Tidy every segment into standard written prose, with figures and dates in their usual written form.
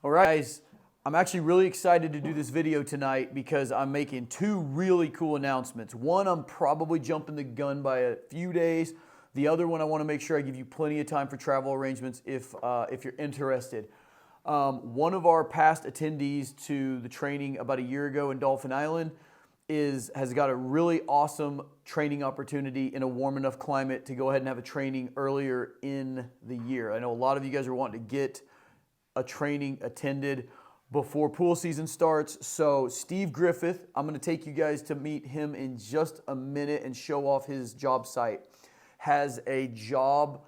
All right, guys, I'm actually really excited to do this video tonight because I'm making two really cool announcements. One, I'm probably jumping the gun by a few days. The other one, I want to make sure I give you plenty of time for travel arrangements if you're interested. One of our past attendees to the training about a year ago in Dolphin Island has got a really awesome training opportunity in a warm enough climate to go ahead and have a training earlier in the year. I know a lot of you guys are wanting to get a training attended before pool season starts. So Steve Griffith, I'm going to take you guys to meet him in just a minute and show off his job site, has a job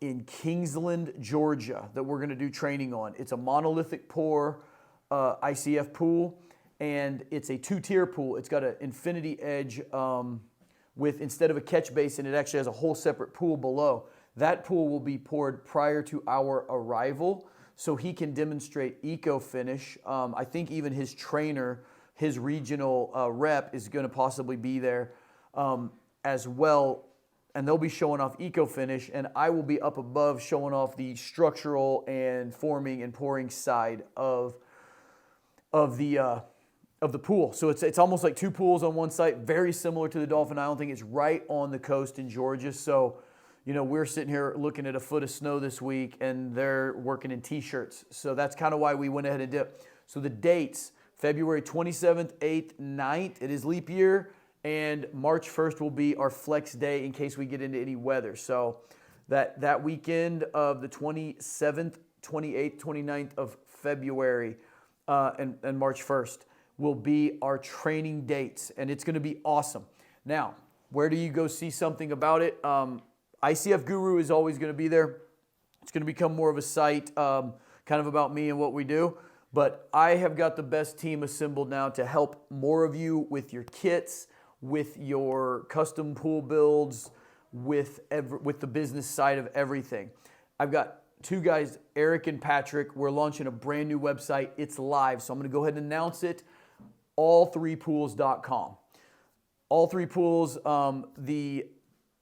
in Kingsland, Georgia that we're going to do training on. It's a monolithic pour ICF pool, and it's a two-tier pool. It's got an infinity edge with, instead of a catch basin, it actually has a whole separate pool below. That pool will be poured prior to our arrival so he can demonstrate eco finish. I think even his trainer, his regional rep is going to possibly be there as well. And they'll be showing off eco finish, and I will be up above showing off the structural and forming and pouring side of the pool. So it's almost like two pools on one site, very similar to the Dolphin Island thing. It's right on the coast in Georgia. So, you know, we're sitting here looking at a foot of snow this week, and they're working in t-shirts. So that's kind of why we went ahead and did. So the dates, February 27th, 8th, 9th, it is leap year, and March 1st will be our flex day in case we get into any weather. So that weekend of the 27th, 28th, 29th of February and March 1st will be our training dates, and it's going to be awesome. Now, where do you go see something about it? ICF Guru is always going to be there. It's going to become more of a site kind of about me and what we do. But I have got the best team assembled now to help more of you with your kits, with your custom pool builds, with the business side of everything. I've got two guys, Eric and Patrick. We're launching a brand new website. It's live, so I'm going to go ahead and announce it. All3pools.com. All Three Pools,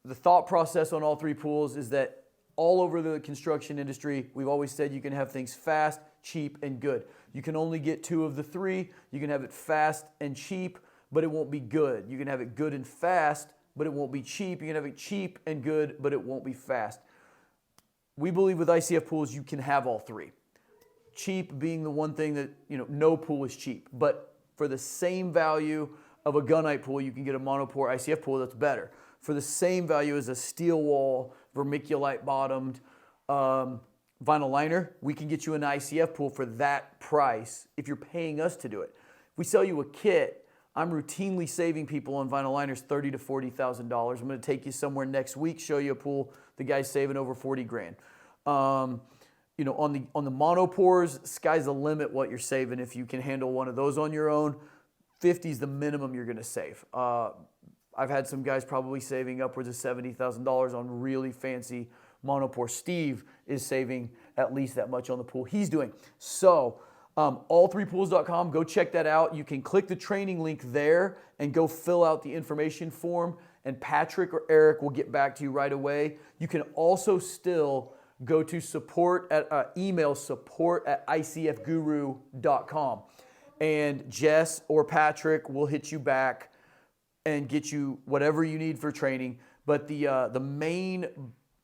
the thought process on All Three Pools is that all over the construction industry, we've always said you can have things fast, cheap, and good. You can only get two of the three. You can have it fast and cheap, but it won't be good. You can have it good and fast, but it won't be cheap. You can have it cheap and good, but it won't be fast. We believe with ICF Pools, you can have all three. Cheap being the one thing that, you know, no pool is cheap. But for the same value of a gunite pool, you can get a monopore ICF pool that's better. For the same value as a steel wall, vermiculite bottomed vinyl liner, we can get you an ICF pool for that price if you're paying us to do it. If we sell you a kit, I'm routinely saving people on vinyl liners $30,000 to $40,000. I'm going to take you somewhere next week, show you a pool. The guy's saving over 40 grand. You know, on the monopores, sky's the limit what you're saving if you can handle one of those on your own. 50 is the minimum you're going to save. I've had some guys probably saving upwards of $70,000 on really fancy monopore. Steve is saving at least that much on the pool he's doing. So all3pools.com, go check that out. You can click the training link there and go fill out the information form, and Patrick or Eric will get back to you right away. You can also still go to email support at icfguru.com, and Jess or Patrick will hit you back and get you whatever you need for training. But the main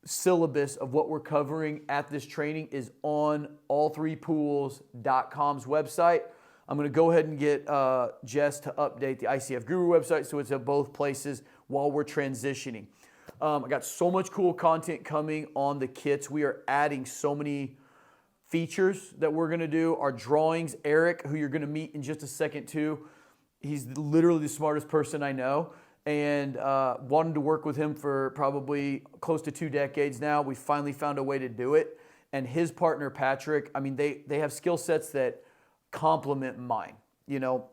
syllabus of what we're covering at this training is on all3pools.com's website. I'm going to go ahead and get Jess to update the ICF Guru website so it's at both places while we're transitioning. I got so much cool content coming on the kits. We are adding so many features that we're going to do. Our drawings, Eric, who you're going to meet in just a second too, he's literally the smartest person I know, and wanted to work with him for probably close to 2 decades now. We finally found a way to do it. And his partner, Patrick, I mean, they have skill sets that complement mine. You know,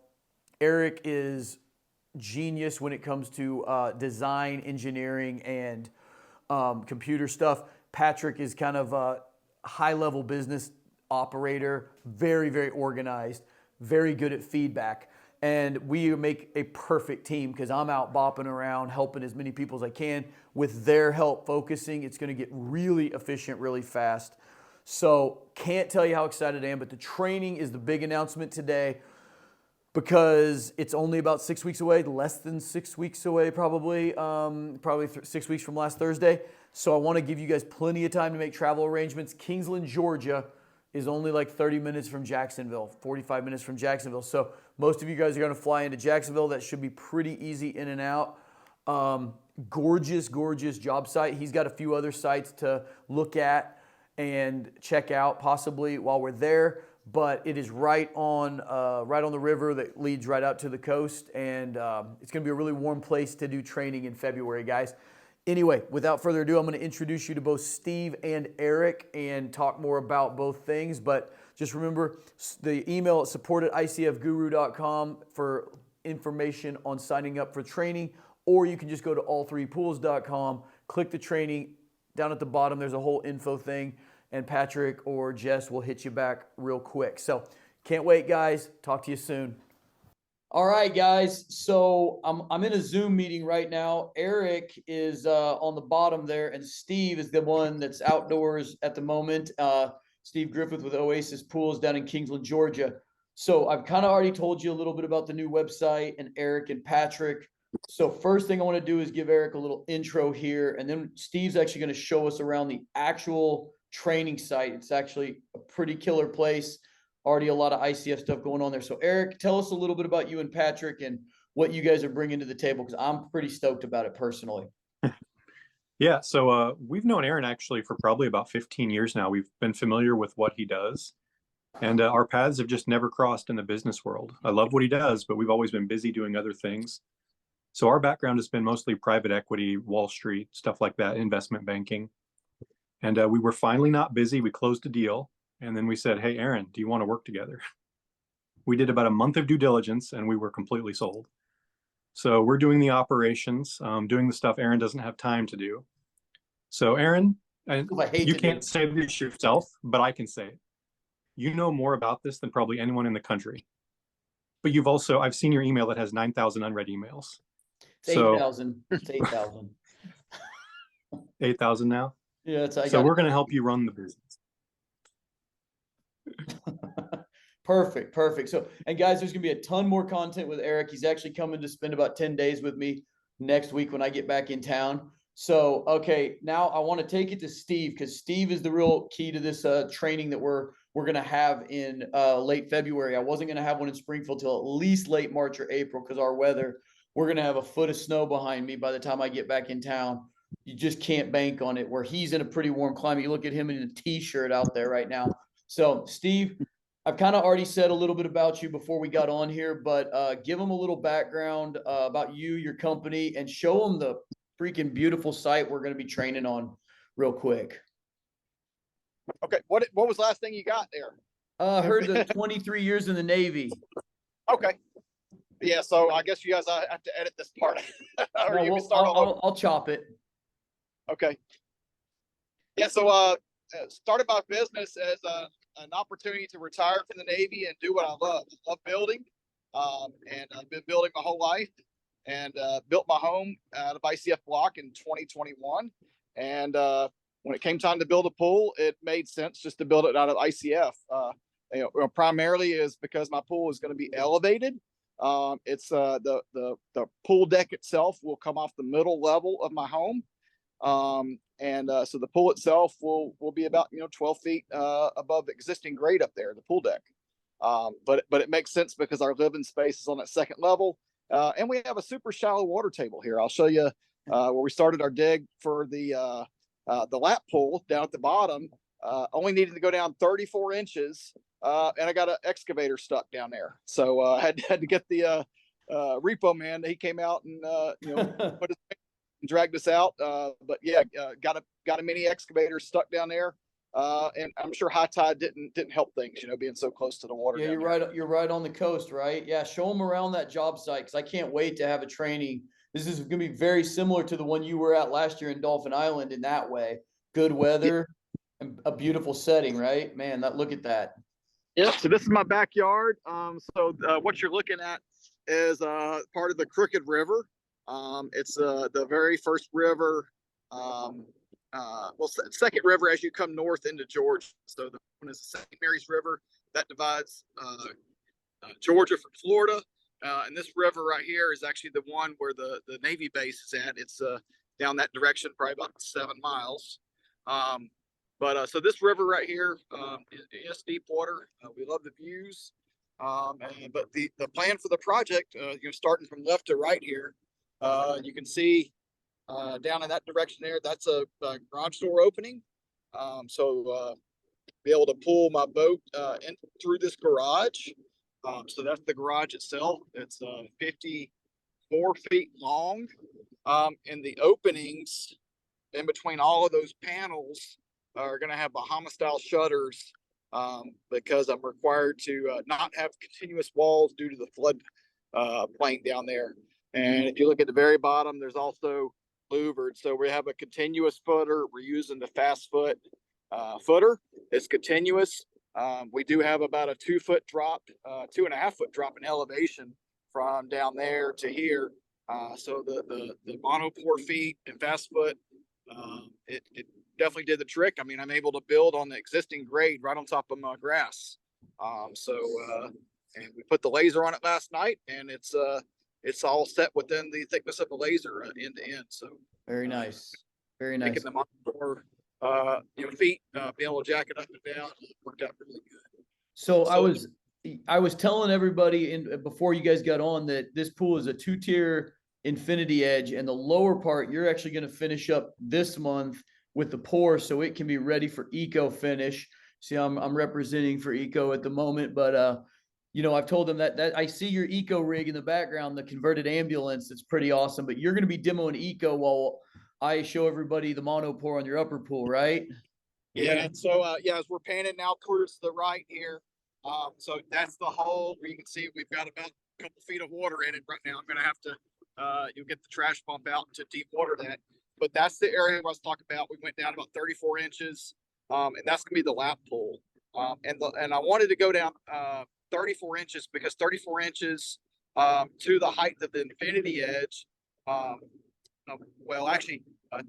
Eric is genius when it comes to design, engineering, and computer stuff. Patrick is kind of a high-level business operator, very, very organized, very good at feedback. And we make a perfect team because I'm out bopping around, helping as many people as I can. With their help focusing, it's going to get really efficient, really fast. So can't tell you how excited I am, but the training is the big announcement today because it's only about 6 weeks away, less than 6 weeks away probably, 6 weeks from last Thursday. So I want to give you guys plenty of time to make travel arrangements. Kingsland, Georgia is only like 30 minutes from Jacksonville, 45 minutes from Jacksonville. So most of you guys are going to fly into Jacksonville. That should be pretty easy in and out. Gorgeous, gorgeous job site. He's got a few other sites to look at and check out possibly while we're there. But it is right on the river that leads right out to the coast, and it's going to be a really warm place to do training in February, guys. Anyway, without further ado, I'm going to introduce you to both Steve and Eric and talk more about both things. But just remember the email at support@icfguru.com for information on signing up for training, or you can just go to all3pools.com, click the training. Down at the bottom, there's a whole info thing, and Patrick or Jess will hit you back real quick. So can't wait, guys. Talk to you soon. All right, guys. So I'm in a Zoom meeting right now. Eric is on the bottom there, and Steve is the one that's outdoors at the moment. Steve Griffith with Oasis Pools down in Kingsland, Georgia. So I've kind of already told you a little bit about the new website and Eric and Patrick. So first thing I want to do is give Eric a little intro here, and then Steve's actually going to show us around the actual training site. It's actually a pretty killer place. Already a lot of ICF stuff going on there. So Eric, tell us a little bit about you and Patrick and what you guys are bringing to the table, because I'm pretty stoked about it personally. Yeah, so we've known Aaron actually for probably about 15 years now. We've been familiar with what he does, and our paths have just never crossed in the business world. I love what he does, but we've always been busy doing other things. So our background has been mostly private equity, Wall Street, stuff like that, investment banking. And we were finally not busy. We closed a deal. And then we said, hey, Aaron, do you want to work together? We did about a month of due diligence and we were completely sold. So we're doing the operations, doing the stuff Aaron doesn't have time to do. So Aaron, you can't say this yourself, but I can say it. You know more about this than probably anyone in the country. But you've also, I've seen your email that has 9,000 unread emails. It's 8,000. It's 8,000. 8,000 now? Yeah. So we're going to help you run the business. Perfect. So, and guys, there's gonna be a ton more content with Eric. He's actually coming to spend about 10 days with me next week when I get back in town. So, okay, now I want to take it to Steve, because Steve is the real key to this training that we're gonna have in late February. I wasn't gonna have one in Springfield till at least late March or April because our weather. We're gonna have a foot of snow behind me by the time I get back in town. You just can't bank on it. Where he's in a pretty warm climate. You look at him in a t-shirt out there right now. So, Steve, I've kind of already said a little bit about you before we got on here, but give them a little background about you, your company, and show them the freaking beautiful site we're going to be training on real quick. Okay. What was the last thing you got there? I heard the 23 years in the Navy. Okay. Yeah. So I guess you guys have to edit this part. Or you can start I'll chop it. Okay. Yeah. So started my business as an opportunity to retire from the Navy and do what I love. I love building, and I've been building my whole life, and built my home out of ICF block in 2021. And when it came time to build a pool, it made sense just to build it out of ICF. Primarily is because my pool is going to be elevated. It's the pool deck itself will come off the middle level of my home. So the pool itself will be about 12 feet above the existing grade up there, the pool deck. But it makes sense because our living space is on that second level, and we have a super shallow water table here. I'll show you where we started our dig for the lap pool down at the bottom. Only needed to go down 34 inches, and I got an excavator stuck down there. So I had to get the repo man. He came out and put his dragged us out, but yeah, got a mini excavator stuck down there, and I'm sure high tide didn't help things, being so close to the water. Yeah, you're right on the coast, right? Yeah, show them around that job site, because I can't wait to have a training. This is going to be very similar to the one you were at last year in Dolphin Island in that way. Good weather and a beautiful setting, right? Man, look at that. Yeah, so this is my backyard. What you're looking at is part of the Crooked River. It's the very first river Second river as you come north into Georgia. So the one is the St. Mary's River that divides Georgia from Florida. And this river right here is actually the one where the Navy base is at. It's down that direction, probably about 7 miles. So this river right here is deep water. We love the views. But the plan for the project, starting from left to right here, you can see down in that direction there, that's a garage door opening. Be able to pull my boat in through this garage. So that's the garage itself. It's 54 feet long. And the openings in between all of those panels are going to have Bahama style shutters because I'm required to not have continuous walls due to the flood plain down there. And if you look at the very bottom, there's also louvered. So we have a continuous footer. We're using the fast foot footer. It's continuous. We do have about a 2-foot drop, 2.5-foot drop in elevation from down there to here. So the monopore feet and fast foot, it definitely did the trick. I mean, I'm able to build on the existing grade right on top of my grass. And we put the laser on it last night, and it's all set within the thickness of the laser end to end. So Very nice. Very nice. making the monopore feet, being able to jack it up and down, worked out really good. So I was telling everybody before you guys got on that this pool is a 2-tier infinity edge, and the lower part you're actually going to finish up this month with the pour, so it can be ready for eco finish. See, I'm representing for eco at the moment, but I've told them that I see your eco rig in the background, the converted ambulance. It's pretty awesome, but you're going to be demoing eco while I show everybody the monopore on your upper pool, right? Yeah. So as we're painted now towards the right here, so that's the hole where you can see we've got about a couple feet of water in it right now. I'm going to have to you'll get the trash pump out to deep water that. But that's the area I was talking about. We went down about 34 inches, and that's going to be the lap pool. And I wanted to go down 34 inches because 34 inches to the height of the infinity edge.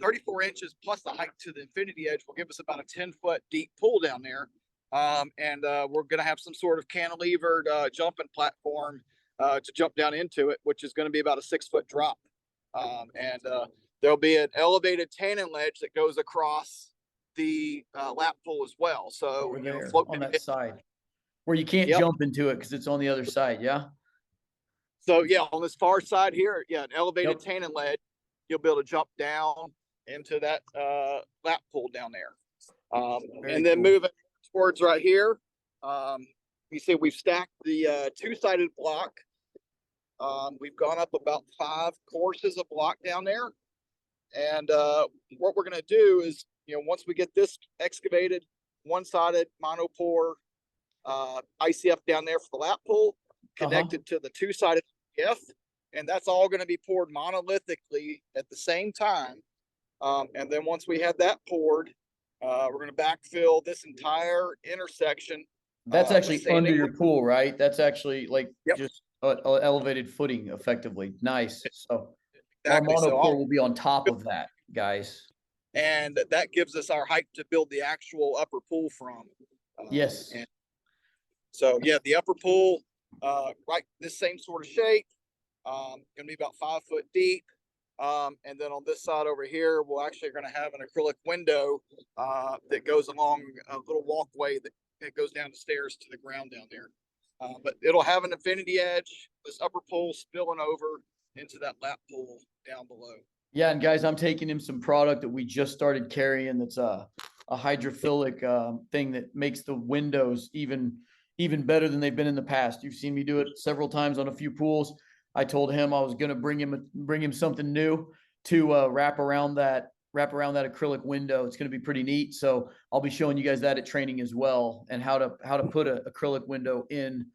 34 inches plus the height to the infinity edge will give us about a 10-foot deep pool down there. We're going to have some sort of cantilevered jumping platform to jump down into it, which is going to be about a 6-foot drop. There'll be an elevated tanning ledge that goes across the lap pool as well. So Over there, on that side where you can't jump into it because it's on the other side. Yeah. So on this far side here, an elevated tanning ledge, you'll be able to jump down into that lap pool down there. And then moving towards right here, you see we've stacked the 2-sided block. We've gone up about 5 courses of block down there. And what we're going to do is, once we get this excavated, 1-sided monopore ICF down there for the lap pool, connected to the 2-sided ICF, and that's all going to be poured monolithically at the same time. And then once we have that poured, we're going to backfill this entire intersection. That's actually under your pool, right? That's actually just elevated footing effectively. Nice. So exactly. Our monopore will be on top of that, guys. And that gives us our height to build the actual upper pool from. Yes. The upper pool, right, this same sort of shape, going to be about 5 foot deep. And then on this side over here, we're actually going to have an acrylic window that goes along a little walkway that goes down the stairs to the ground down there. But it'll have an infinity edge, this upper pool spilling over into that lap pool down below. Yeah, and guys, I'm taking him some product that we just started carrying that's a hydrophilic thing that makes the windows even better than they've been in the past. You've seen me do it several times on a few pools. I told him I was going to bring him something new to wrap around that acrylic window. It's going to be pretty neat. So I'll be showing you guys that at training as well, and how to put an acrylic window in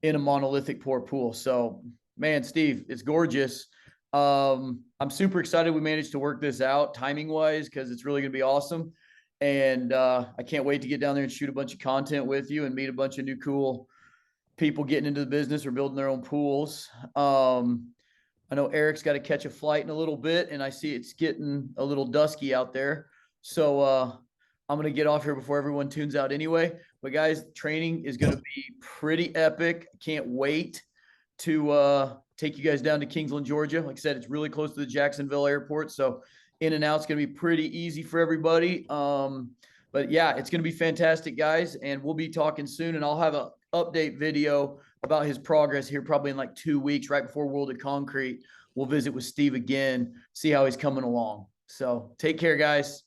a monolithic pour pool. So man, Steve, it's gorgeous. I'm super excited we managed to work this out timing wise, because it's really going to be awesome. And I can't wait to get down there and shoot a bunch of content with you and meet a bunch of new cool people getting into the business or building their own pools. I know Eric's got to catch a flight in a little bit, and I see it's getting a little dusky out there. So I'm going to get off here before everyone tunes out anyway. But guys, training is going to be pretty epic. Can't wait to take you guys down to Kingsland, Georgia. Like I said, it's really close to the Jacksonville airport. So in and out's going to be pretty easy for everybody. But yeah, it's going to be fantastic, guys. And we'll be talking soon. And I'll have an update video about his progress here probably in like 2 weeks, right before World of Concrete. We'll visit with Steve again, see how he's coming along. So take care, guys.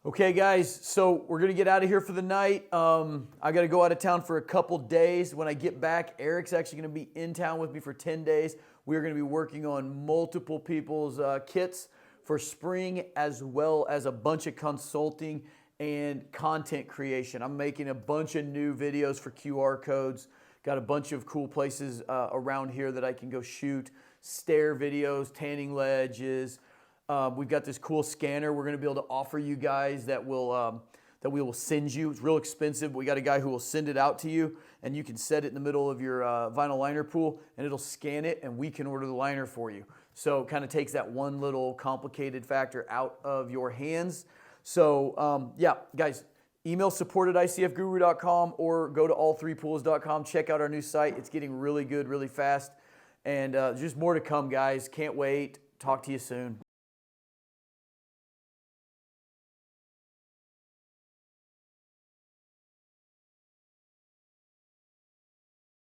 Okay, guys, so we're going to get out of here for the night. I got to go out of town for a couple days. When I get back, Eric's actually going to be in town with me for 10 days. We're going to be working on multiple people's kits for spring, as well as a bunch of consulting and content creation. I'm making a bunch of new videos for QR codes. Got a bunch of cool places around here that I can go shoot stair videos, tanning ledges. We've got this cool scanner we're going to be able to offer you guys that we will send you. It's real expensive, but we got a guy who will send it out to you, and you can set it in the middle of your vinyl liner pool, and it'll scan it, and we can order the liner for you. So it kind of takes that one little complicated factor out of your hands. So yeah, guys, email support@icfguru.com or go to all3pools.com. Check out our new site. It's getting really good, really fast, and just more to come, guys. Can't wait. Talk to you soon.